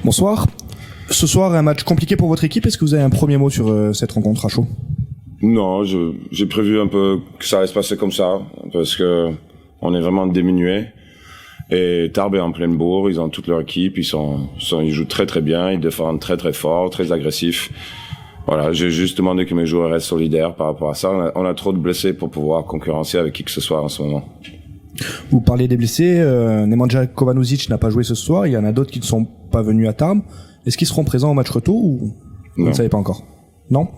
Bonsoir. Ce soir, un match compliqué pour votre équipe. Est-ce que vous avez un premier mot sur cette rencontre à chaud? Non, j'ai prévu un peu que ça allait se passer comme ça, parce que on est vraiment diminué. Et Tarbes est en pleine bourre, ils ont toute leur équipe, ils jouent très très bien, ils défendent très très fort, très agressifs. Voilà, j'ai juste demandé que mes joueurs restent solidaires par rapport à ça. On a trop de blessés pour pouvoir concurrencer avec qui que ce soit en ce moment. Vous parlez des blessés, Nemanja Kovanuzic n'a pas joué ce soir, il y en a d'autres qui ne sont pas venus à Tarbes. Est-ce qu'ils seront présents au match retour ou vous ne savez pas encore? Non.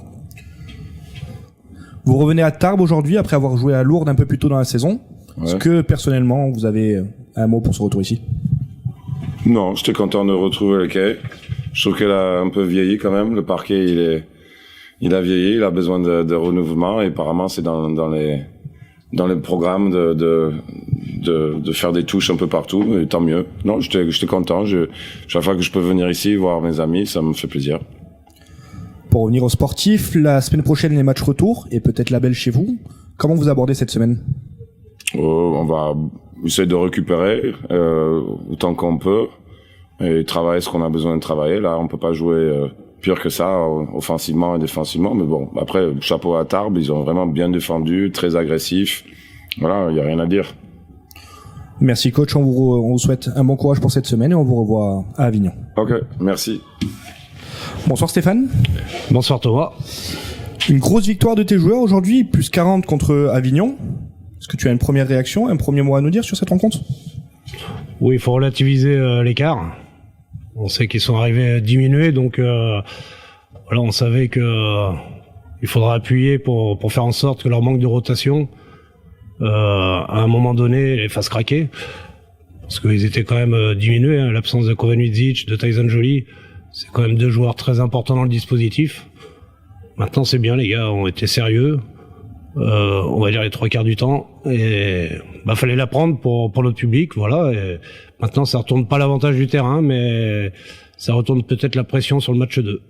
Vous revenez à Tarbes aujourd'hui après avoir joué à Lourdes un peu plus tôt dans la saison. Ouais. Est-ce que personnellement vous avez un mot pour ce retour ici? Non, j'étais content de retrouver le quai. Je trouve qu'elle a un peu vieilli quand même. Le parquet, il a vieilli, il a besoin de renouvellement et apparemment c'est dans les programmes de faire des touches un peu partout, et tant mieux. Non, j'étais content. Chaque fois que je peux venir ici voir mes amis, ça me fait plaisir. Pour revenir aux sportifs, la semaine prochaine les matchs retour et peut-être la belle chez vous. Comment vous abordez cette semaine? On va essayer de récupérer autant qu'on peut et travailler ce qu'on a besoin de travailler. Là, on peut pas jouer pire que ça, offensivement et défensivement. Mais bon, après, chapeau à Tarbes, ils ont vraiment bien défendu, très agressifs. Voilà, il y a rien à dire. Merci coach, on vous souhaite un bon courage pour cette semaine et on vous revoit à Avignon. Ok, merci. Bonsoir Stéphane. Bonsoir Thomas. Une grosse victoire de tes joueurs aujourd'hui, plus 40 contre Avignon. Est-ce que tu as une première réaction, un premier mot à nous dire sur cette rencontre? Oui, il faut relativiser l'écart. On sait qu'ils sont arrivés diminués, donc voilà, on savait que il faudra appuyer pour faire en sorte que leur manque de rotation à un moment donné les fasse craquer, parce qu'ils étaient quand même diminués. Hein. L'absence de Kovanuzic, de Tyson Joly, c'est quand même deux joueurs très importants dans le dispositif. Maintenant, c'est bien, les gars ont été sérieux. On va dire les 3/4 du temps, et fallait la prendre pour notre public, voilà. Et maintenant, ça retourne pas l'avantage du terrain, mais ça retourne peut-être la pression sur le match 2.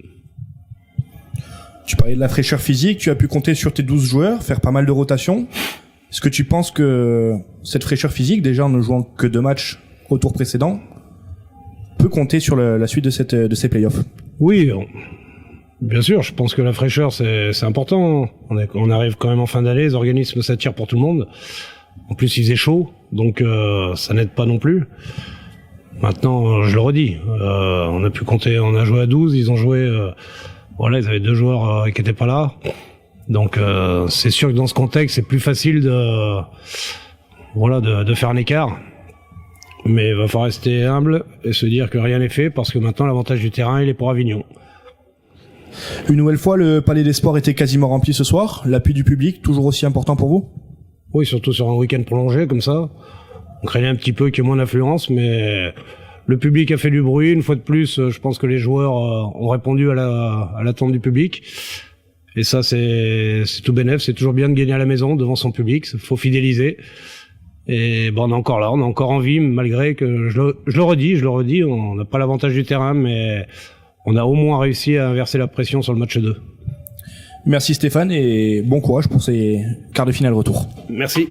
Tu parlais de la fraîcheur physique, tu as pu compter sur tes 12 joueurs, faire pas mal de rotations. Est-ce que tu penses que cette fraîcheur physique, déjà en ne jouant que 2 matchs au tour précédent, peut compter sur la suite de ces playoffs? Oui, bien sûr, je pense que la fraîcheur c'est important. On arrive quand même en fin d'année, les organismes s'attirent pour tout le monde. En plus, il faisait chaud, donc ça n'aide pas non plus. Maintenant, je le redis, on a pu compter, on a joué à 12, ils ont joué, voilà, ils avaient 2 joueurs qui étaient pas là. Donc c'est sûr que dans ce contexte, c'est plus facile de faire un écart. Mais il va falloir rester humble et se dire que rien n'est fait, parce que maintenant l'avantage du terrain, il est pour Avignon. Une nouvelle fois, le Palais des Sports était quasiment rempli ce soir. L'appui du public, toujours aussi important pour vous? Oui, surtout sur un week-end prolongé comme ça. On craignait un petit peu qu'il y ait moins d'influence, mais le public a fait du bruit. Une fois de plus, je pense que les joueurs ont répondu à l'attente du public. Et ça, c'est tout bénef. C'est toujours bien de gagner à la maison devant son public. Il faut fidéliser. Et on est encore là, on a encore envie, malgré que, je le redis, on n'a pas l'avantage du terrain, mais on a au moins réussi à inverser la pression sur le match 2. Merci Stéphane et bon courage pour ces quarts de finale retour. Merci.